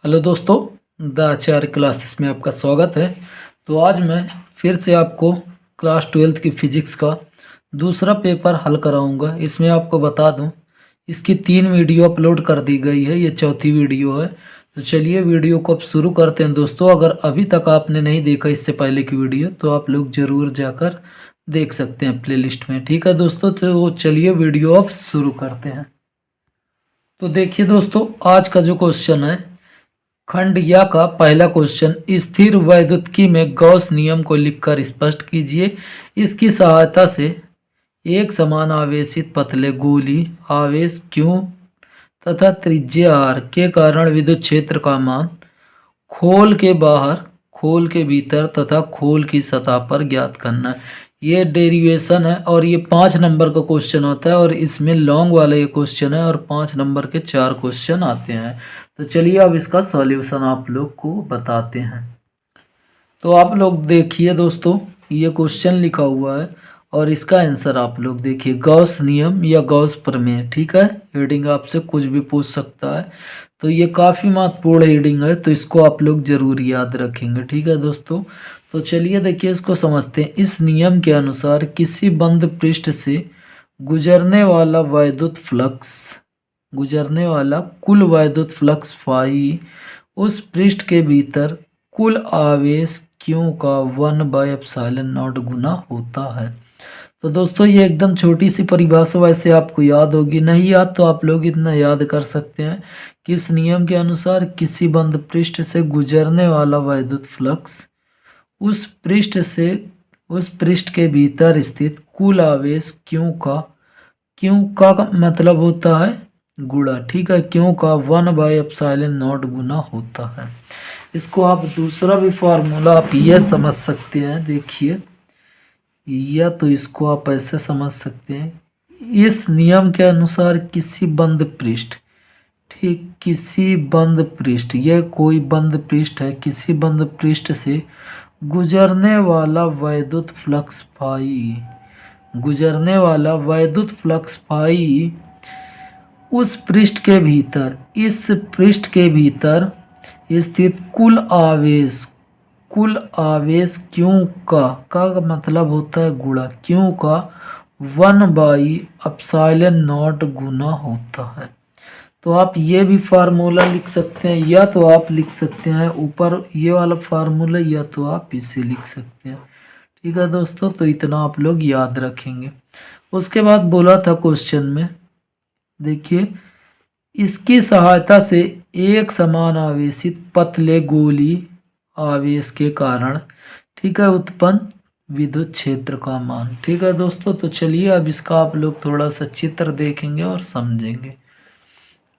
Hello दोस्तों, the Acharya classes में आपका स्वागत है। तो आज मैं फिर से आपको क्लास 12th की फिजिक्स का दूसरा पेपर हल कराऊंगा। इसमें आपको बता दूं, इसकी 3 वीडियो अपलोड कर दी गई है, ये चौथी वीडियो है। तो चलिए वीडियो को अब शुरू करते हैं दोस्तों। अगर अभी तक आपने नहीं देखा इससे पहले की वीडियो तो आप लोग ज़रूर जाकर देख सकते हैं प्लेलिस्ट में। ठीक है दोस्तों, तो चलिए वीडियो अब शुरू करते हैं। तो देखिए दोस्तों, आज का जो क्वेश्चन है खंड या का पहला क्वेश्चन, स्थिर वैद्युतिकी में गॉस नियम को लिखकर स्पष्ट कीजिए। इसकी सहायता से एक समान आवेशित पतले गोली आवेश क्यों तथा त्रिज्या r के कारण विद्युत क्षेत्र का मान खोल के बाहर, खोल के भीतर तथा खोल की सतह पर ज्ञात करना। ये डेरिवेशन है और ये 5 नंबर का क्वेश्चन आता है और इसमें लॉन्ग वाला ये क्वेश्चन है और 5 नंबर के 4 क्वेश्चन आते हैं। तो चलिए अब इसका सॉल्यूशन आप लोग को बताते हैं। तो आप लोग देखिए दोस्तों, ये क्वेश्चन लिखा हुआ है और इसका आंसर आप लोग देखिए, गॉस नियम या गॉस प्रमेय। ठीक है, हेडिंग आपसे कुछ भी पूछ सकता है, तो ये काफ़ी महत्वपूर्ण हेडिंग है, तो इसको आप लोग जरूर याद रखेंगे। ठीक है दोस्तों, तो चलिए देखिए इसको समझते हैं। इस नियम के अनुसार किसी बंद पृष्ठ से गुजरने वाला वैद्युत फ्लक्स, गुजरने वाला कुल वैद्युत फ्लक्स फाई उस पृष्ठ के भीतर कुल आवेश क्यू का 1/ε0 गुना होता है। तो दोस्तों ये एकदम छोटी सी परिभाषा वैसे आपको याद होगी, नहीं याद तो आप लोग इतना याद कर सकते हैं कि इस नियम के अनुसार किसी बंद पृष्ठ से गुजरने वाला वैद्युत फ्लक्स उस पृष्ठ से, उस पृष्ठ के भीतर स्थित कुल आवेश क्यू का मतलब होता है गुणा। ठीक है, क्यू का 1/ε0 गुना होता है। इसको आप दूसरा भी फार्मूला आप यह समझ सकते हैं, देखिए, या तो इसको आप ऐसे समझ सकते हैं। इस नियम के अनुसार किसी बंद पृष्ठ, ठीक, किसी बंद पृष्ठ, यह कोई बंद पृष्ठ है, किसी बंद पृष्ठ से गुजरने वाला वैद्युत फ्लक्स फाई, गुजरने वाला वैद्युत फ्लक्स फाई उस पृष्ठ के भीतर, इस पृष्ठ के भीतर स्थित कुल आवेश, कुल आवेश क्यू का मतलब होता है गुणा, क्यू का 1/ε0 गुना होता है। तो आप ये भी फार्मूला लिख सकते हैं, या तो आप लिख सकते हैं ऊपर ये वाला फार्मूला, या तो आप इसे लिख सकते हैं। ठीक है दोस्तों, तो इतना आप लोग याद रखेंगे। उसके बाद बोला था क्वेश्चन में, देखिए, इसकी सहायता से एक समान आवेशित पतले गोली आवेश के कारण, ठीक है, उत्पन्न विद्युत क्षेत्र का मान। ठीक है दोस्तों, तो चलिए अब इसका आप लोग थोड़ा सा चित्र देखेंगे और समझेंगे।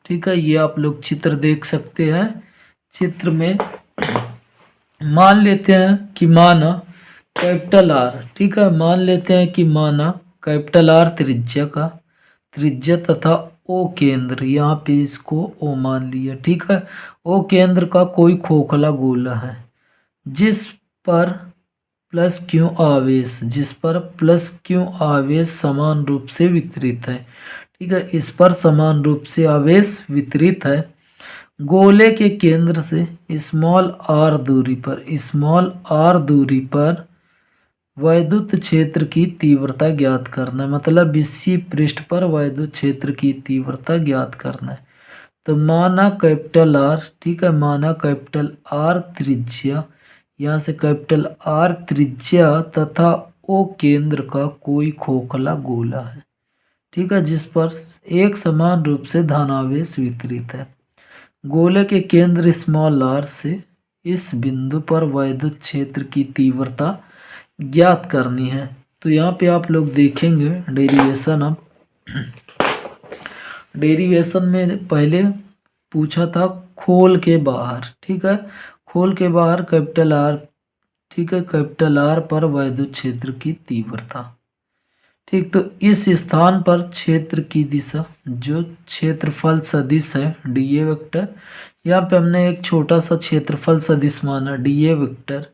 ठीक है, ये आप लोग चित्र देख सकते हैं। चित्र में मान लेते हैं कि माना कैपिटल आर, ठीक है, मान लेते हैं कि माना कैपिटल आर त्रिज्या का, त्रिज्या तथा ओ केंद्र, यहाँ पे इसको ओ मान लिया। ठीक है, ओ केंद्र का कोई खोखला गोला है जिस पर प्लस क्यू आवेश, जिस पर प्लस क्यू आवेश समान रूप से वितरित है। ठीक है, इस पर समान रूप से आवेश वितरित है। गोले के केंद्र से स्मॉल आर दूरी पर, स्मॉल आर दूरी पर वैद्युत क्षेत्र की तीव्रता ज्ञात करना है, मतलब इसी पृष्ठ पर वैद्युत क्षेत्र की तीव्रता ज्ञात करना है। तो माना कैपिटल आर, ठीक है, माना कैपिटल आर त्रिज्या, यहाँ से कैपिटल आर त्रिज्या तथा ओ केंद्र का कोई खोखला गोला है, ठीक है, जिस पर एक समान रूप से धनावेश वितरित है। गोले के केंद्र स्मॉल आर से इस बिंदु पर वैद्युत क्षेत्र की तीव्रता ज्ञात करनी है। तो यहाँ पे आप लोग देखेंगे डेरिवेशन। अब डेरिवेशन में पहले पूछा था खोल के बाहर, ठीक है, खोल के बाहर कैपिटल आर, ठीक है, कैपिटल आर पर वैद्युत क्षेत्र की तीव्रता। ठीक, तो इस स्थान पर क्षेत्र की दिशा जो क्षेत्रफल सदिश है डीए वेक्टर, यहाँ पे हमने एक छोटा सा क्षेत्रफल सदिश माना डीए वेक्टर,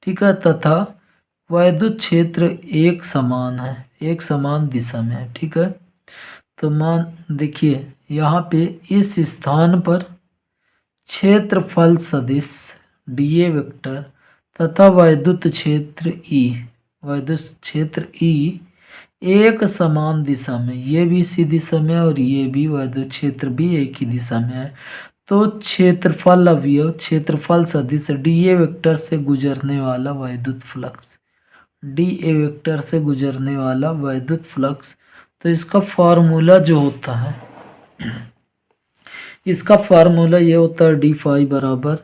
ठीक है, तथा वैद्युत क्षेत्र एक समान है, एक समान दिशा में है। ठीक है, तो मान देखिए यहाँ पे इस स्थान पर क्षेत्रफल सदिश डीए वेक्टर तथा वैद्युत क्षेत्र ई, वैद्युत क्षेत्र ई एक समान दिशा में, ये भी इसी दिशा में और ये भी वैद्युत क्षेत्र भी एक ही दिशा में है, तो क्षेत्रफल अवयव क्षेत्रफल सदिश डीए वेक्टर से गुजरने वाला वैद्युत फ्लक्स, डीए वेक्टर से गुजरने वाला वैद्युत फ्लक्स, तो इसका फॉर्मूला जो होता है, इसका फार्मूला ये होता है डी फाई बराबर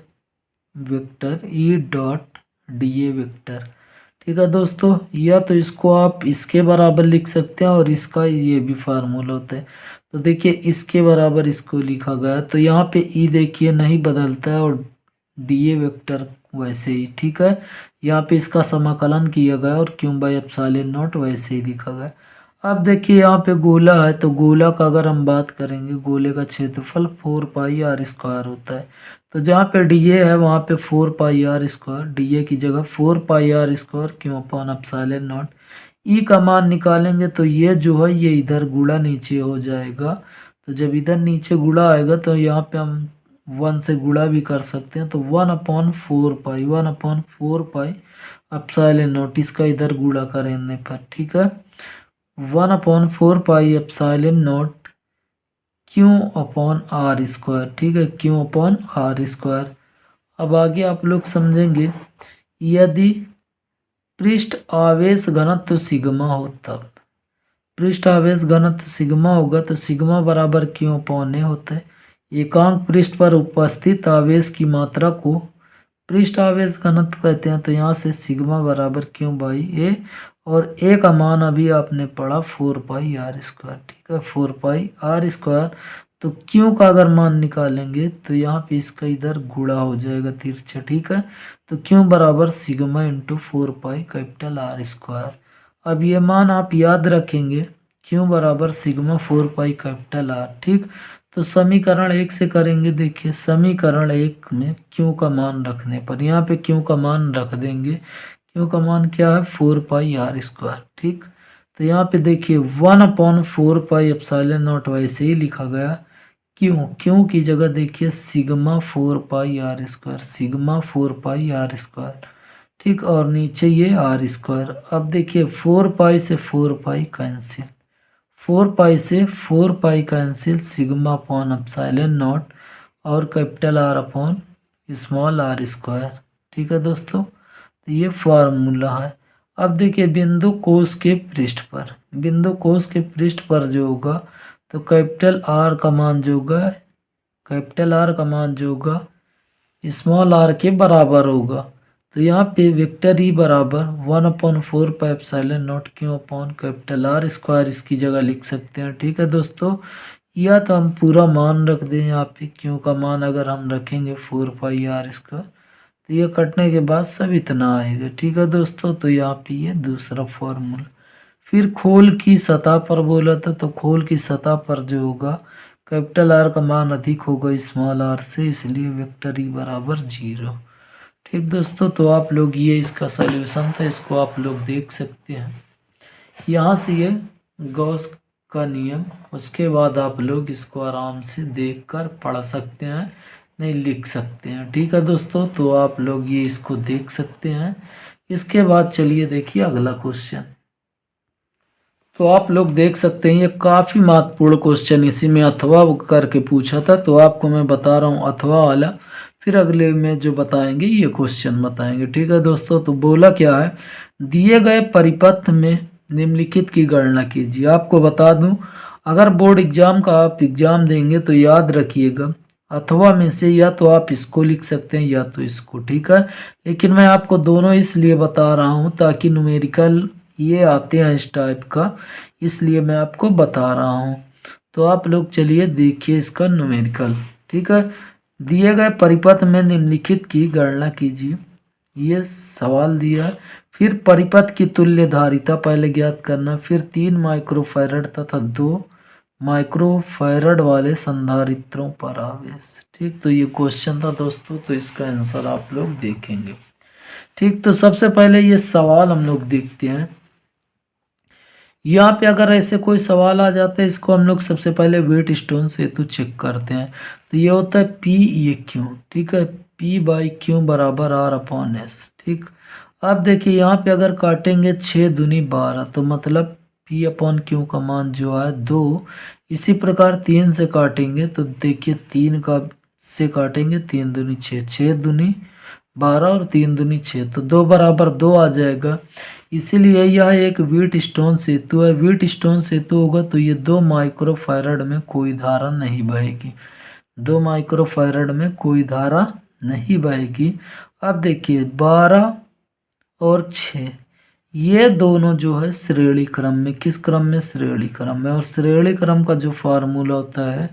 vector E dot D A vector. ठीक है दोस्तों, या तो इसको आप इसके बराबर लिख सकते हैं और इसका ये भी फार्मूला होता है। तो देखिए इसके बराबर इसको लिखा गया, तो यहाँ पे ई देखिए नहीं बदलता है और डी ए वेक्टर वैसे ही। ठीक है, यहाँ पे इसका समाकलन किया गया और क्यों बाई एप्सिलॉन नॉट वैसे ही लिखा गया। अब देखिए यहाँ पे गोला है, तो गोला का अगर हम बात करेंगे, गोले का क्षेत्रफल 4 पाई आर स्क्वायर होता है। तो जहाँ पे डी ए है वहाँ पे 4 pi r square, D A की जगह 4 पाई आर स्क्वायर क्यों अपॉन एप्सिलॉन नॉट। ई का मान निकालेंगे तो ये जो है ये इधर गुणा नीचे हो जाएगा, तो जब इधर नीचे गुणा आएगा तो यहाँ पे हम 1 से गुणा भी कर सकते हैं, तो 1/4 पाई एप्सिलॉन नॉट, इसका इधर गुणा करने पर। ठीक है, 1/4 pi epsilon naught Q upon R square. ठीक है, क्यू अपॉन आर स्क्वायर। अब आगे आप लोग समझेंगे, यदि पृष्ठ आवेश घनत्व सिग्मा हो तब, पृष्ठ आवेश घनत्व सिग्मा होगा तो सिग्मा बराबर क्यू अपॉन ए होता है। एकांक पृष्ठ पर उपस्थित आवेश की मात्रा को पृष्ठ आवेश घनत्व कहते हैं, तो यहाँ से सिग्मा बराबर क्यू बाई ए, और ए का मान अभी आपने पढ़ा 4 पाई आर स्क्वायर। ठीक है, 4 पाई आर स्क्वायर, तो क्यू का अगर मान निकालेंगे तो यहाँ पे इसका इधर गुणा हो जाएगा तिरछा। ठीक है, तो क्यू बराबर sigma into 4 pi capital R square. अब ये मान आप याद रखेंगे, क्यू बराबर सिग्मा 4 पाई कैपिटल आर। ठीक, तो समीकरण 1 से करेंगे। देखिए समीकरण 1 में क्यू का मान रखने पर यहाँ पे क्यू का मान रख देंगे, क्यू का मान क्या है 4 पाई आर स्क्वायर। ठीक, तो यहाँ पे देखिए 1/4 पाई एप्सिलॉन नॉट वैसे ही लिखा गया, क्यों, क्यों की जगह देखिए sigma 4 pi r square, sigma 4 pi r square. ठीक, और नीचे ये आर स्क्वायर। अब देखिए 4 पाई से 4 पाई कैंसिल, 4 पाई से 4 pi cancel, sigma upon epsilon naught और capital R upon small r square. ठीक है दोस्तों, तो ये फार्मूला है। अब देखिए बिंदु कोश के पृष्ठ पर, बिंदु कोश के पृष्ठ पर जो होगा तो कैपिटल आर का मान जो होगा, कैपिटल आर का मान जो होगा स्मॉल आर के बराबर होगा। तो यहाँ पे वेक्टर ई बराबर 1/4 pi epsilon naught Q upon capital R square इसकी जगह लिख सकते हैं। ठीक है दोस्तों, या तो हम पूरा मान रख दें, यहाँ पे क्यू का मान अगर हम रखेंगे 4 पाई आर स्क्वायर, तो ये कटने के बाद सब इतना आएगा। ठीक है दोस्तों, तो यहाँ पे ये दूसरा फॉर्मूला। फिर खोल की सतह पर बोला था, तो खोल की सतह पर जो होगा कैपिटल आर का मान अधिक होगा स्मॉल आर से, इसलिए वेक्टर ई बराबर 0। ठीक दोस्तों, तो आप लोग ये इसका सॉल्यूशन था, इसको आप लोग देख सकते हैं। यहाँ से ये गॉस का नियम, उसके बाद आप लोग इसको आराम से देखकर पढ़ सकते हैं, नहीं लिख सकते हैं। ठीक है दोस्तों, तो आप लोग ये इसको देख सकते हैं। इसके बाद चलिए देखिए अगला क्वेश्चन। तो आप लोग देख सकते हैं ये काफ़ी महत्वपूर्ण क्वेश्चन, इसी में अथवा करके पूछा था, तो आपको मैं बता रहा हूँ अथवा वाला, फिर अगले में जो बताएंगे ये क्वेश्चन बताएंगे। ठीक है दोस्तों, तो बोला क्या है, दिए गए परिपथ में निम्नलिखित की गणना कीजिए। आपको बता दूं, अगर बोर्ड एग्जाम का आप एग्जाम देंगे तो याद रखिएगा अथवा में से या तो आप इसको लिख सकते हैं या तो इसको। ठीक है, लेकिन मैं आपको दोनों इसलिए बता रहा हूँ ताकि न्यूमेरिकल ये आते हैं इस टाइप का, इसलिए मैं आपको बता रहा हूँ। तो आप लोग चलिए देखिए इसका न्यूमेरिकल। ठीक है, दिए गए परिपथ में निम्नलिखित की गणना कीजिए, ये सवाल दिया है। फिर परिपथ की तुल्य धारिता पहले ज्ञात करना, फिर 3 माइक्रोफैरड तथा 2 माइक्रोफैरड वाले संधारित्रों पर आवेश। ठीक, तो ये क्वेश्चन था दोस्तों, तो इसका आंसर आप लोग देखेंगे। ठीक, तो सबसे पहले ये सवाल हम लोग देखते हैं। यहाँ पे अगर ऐसे कोई सवाल आ जाता है, इसको हम लोग सबसे पहले वेट स्टोन सेतु चेक करते हैं। तो ये होता है पी ये क्यू, ठीक है, पी बाई क्यू बराबर आर अपॉन एस। ठीक, अब देखिए यहाँ पे अगर काटेंगे 6 दूनी 12, तो मतलब पी अपॉन क्यू का मान जो है 2। इसी प्रकार 3 से काटेंगे तो देखिए 3 का से काटेंगे 3 दूनी 6, 6 दूनी 12 और 3 दूनी 6, तो 2 बराबर 2 आ जाएगा। इसीलिए यह एक व्हीट स्टोन सेतु है। व्हीट स्टोन सेतु होगा तो ये 2 माइक्रोफैरड में कोई धारा नहीं बहेगी, 2 माइक्रोफैरड में कोई धारा नहीं बहेगी। अब देखिए 12 और 6 ये दोनों जो है श्रेणी क्रम में, किस क्रम में? श्रेणी क्रम में। और श्रेणी क्रम का जो फार्मूला होता है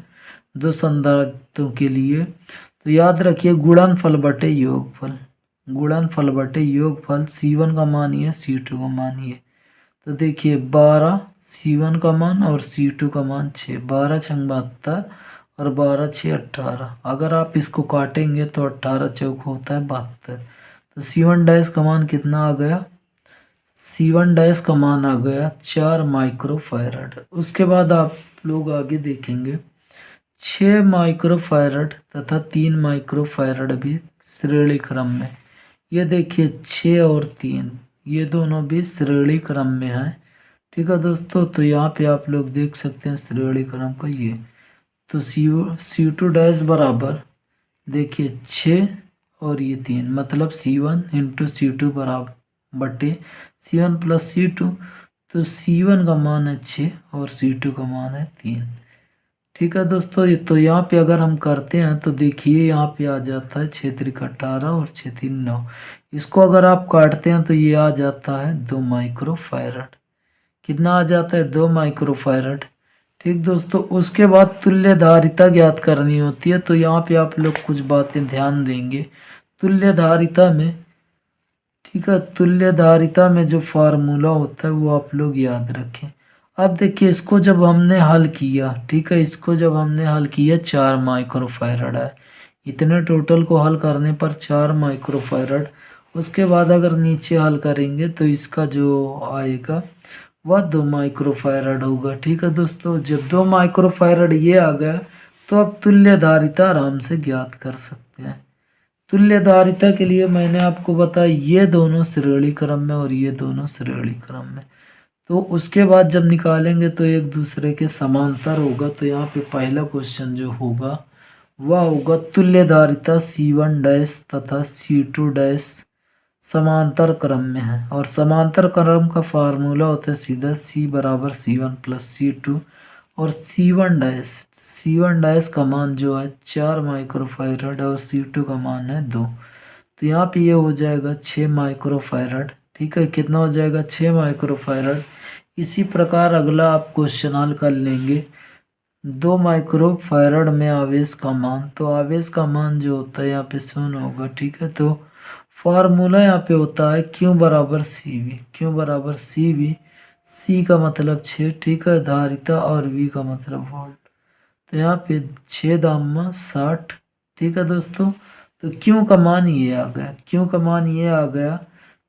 दो संधारित्रों के लिए, तो याद रखिए गुणनफल बटे योगफल, गुणनफल बटे योगफल। C1 का मान ये, C2 का मान ये। तो देखिए 12 C1 का मान और C2 का मान 6, 12 छंग 72 और 12 6 18। अगर आप इसको काटेंगे तो 18 चौक होता है 72। तो C1 डैश का मान कितना आ गया? C1 डैश का मान आ गया 4 माइक्रोफैरड। उसके बाद आप लोग आगे देखेंगे 6 माइक्रोफैरड तथा 3 माइक्रोफैरड भी श्रेणी क्रम में। ये देखिए 6 और 3 ये दोनों भी श्रेणी क्रम में हैं। ठीक है दोस्तों, तो यहाँ पे आप लोग देख सकते हैं श्रेणी क्रम का ये। तो C2 डैश बराबर देखिए 6 और ये 3, मतलब C1 इंटू C2 बराबर बटे C1 प्लस C2। तो C1 का मान है 6 और C2 का मान है 3। ठीक है दोस्तों, ये तो यहाँ पे अगर हम करते हैं तो देखिए यहाँ पे आ जाता है 6 त्रिक 18 और 6 3 9। इसको अगर आप काटते हैं तो ये आ जाता है 2 माइक्रोफैरड। कितना आ जाता है? 2 माइक्रोफैरड। ठीक दोस्तों, उसके बाद तुल्य धारिता ज्ञात करनी होती है। तो यहाँ पे आप लोग कुछ बातें ध्यान देंगे तुल्य धारिता में। ठीक है, तुल्य धारिता में जो फार्मूला होता है वो आप लोग याद रखें। अब देखिए इसको जब हमने हल किया, ठीक है, इसको जब हमने हल किया 4 माइक्रोफैरड है, इतने टोटल को हल करने पर 4 माइक्रोफैरड। उसके बाद अगर नीचे हल करेंगे तो इसका जो आएगा वह 2 माइक्रोफैरड होगा। ठीक है दोस्तों, जब 2 माइक्रोफैरड ये आ गया तो अब तुल्य धारिता आराम से ज्ञात कर सकते हैं। तुल्य धारिता के लिए मैंने आपको बताया ये दोनों श्रेणी क्रम में और ये दोनों श्रेणी क्रम में। तो उसके बाद जब निकालेंगे तो एक दूसरे के समांतर होगा। तो यहाँ पे पहला क्वेश्चन जो होगा वह होगा तुल्य धारिता C1 डैश तथा C2 डैश समांतर क्रम में है। और समांतर क्रम का फार्मूला होता है सीधा C बराबर C1 प्लस C2। और C1 डैश का मान जो है 4 माइक्रोफैरड और C2 का मान है 2। तो यहाँ पे ये हो जाएगा 6 माइक्रोफैरड। ठीक है, कितना हो जाएगा? 6 माइक्रोफैरड। इसी प्रकार अगला आप क्वेश्चन हल कर लेंगे 2 माइक्रोफैरड में आवेश का मान। तो आवेश का मान जो होता है यहाँ पे 0 होगा। ठीक है, तो फार्मूला यहाँ पे होता है Q बराबर CV, Q बराबर CV। C का मतलब 6, ठीक है, धारिता और V का मतलब वोल्ट। तो यहाँ पे 6 दाम 60। ठीक है दोस्तों, तो Q का मान ये आ गया, Q का मान ये आ गया।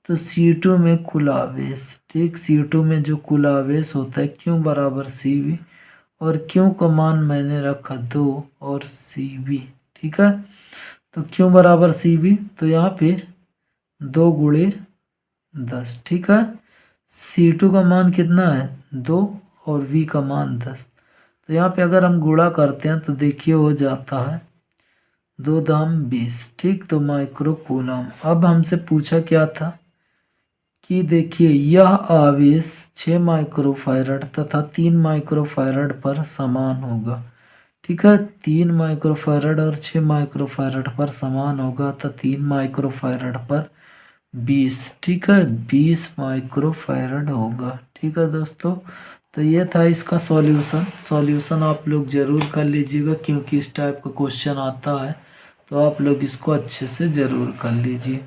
तो C2 में कुल आवेश, ठीक, C2 में जो कुल आवेश होता है Q बराबर CV। और Q का मान मैंने रखा 2 और CV। ठीक है, तो Q बराबर CV, तो यहाँ पे 2 गुणे 10। ठीक है, C2 का मान कितना है? 2 और V का मान 10। तो यहाँ पे अगर हम गुणा करते हैं तो देखिए हो जाता है 2 दाम 20। ठीक, तो माइक्रो कूलम। अब हमसे पूछा क्या था कि देखिए यह आवेश 6 माइक्रोफैरड तथा 3 माइक्रोफैरड पर समान होगा। ठीक है, 3 माइक्रोफैरड और 6 माइक्रोफैरड पर समान होगा। तो 3 माइक्रोफैरड पर 20, ठीक है, 20 माइक्रोफैरड होगा। ठीक है दोस्तों, तो ये था इसका सॉल्यूशन आप लोग ज़रूर कर लीजिएगा, क्योंकि इस टाइप का क्वेश्चन आता है तो आप लोग इसको अच्छे से ज़रूर कर लीजिए।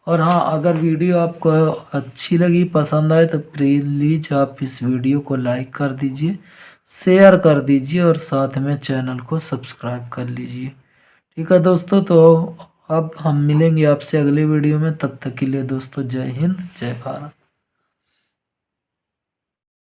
और हाँ, अगर वीडियो आपको अच्छी लगी, पसंद आए, तो प्लीज़ आप इस वीडियो को लाइक कर दीजिए, शेयर कर दीजिए और साथ में चैनल को सब्सक्राइब कर लीजिए। ठीक है दोस्तों, तो अब हम मिलेंगे आपसे अगले वीडियो में। तब तक के लिए दोस्तों जय हिंद, जय भारत।